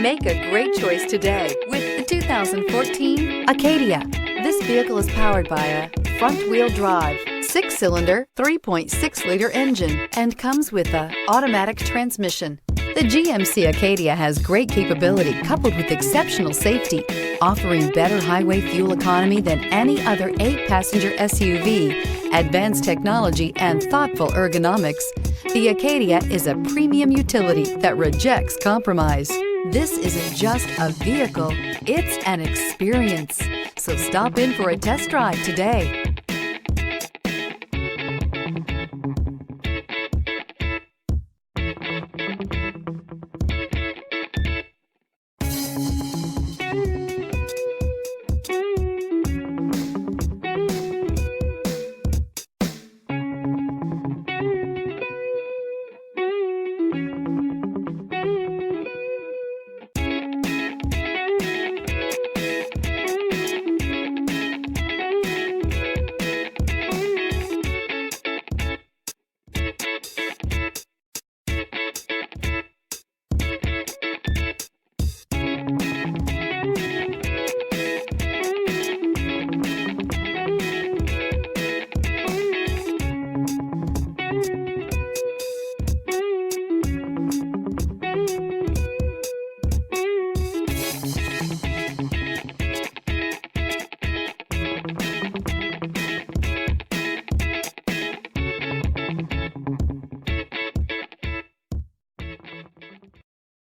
Make a great choice today with the 2014 Acadia. This vehicle is powered by a front-wheel drive, 6-cylinder, 3.6-liter engine and comes with an automatic transmission. The GMC Acadia has great capability coupled with exceptional safety, offering better highway fuel economy than any other 8-passenger SUV, advanced technology, and thoughtful ergonomics. The Acadia is a premium utility that rejects compromise. This isn't just a vehicle, it's an experience. So stop in for a test drive today.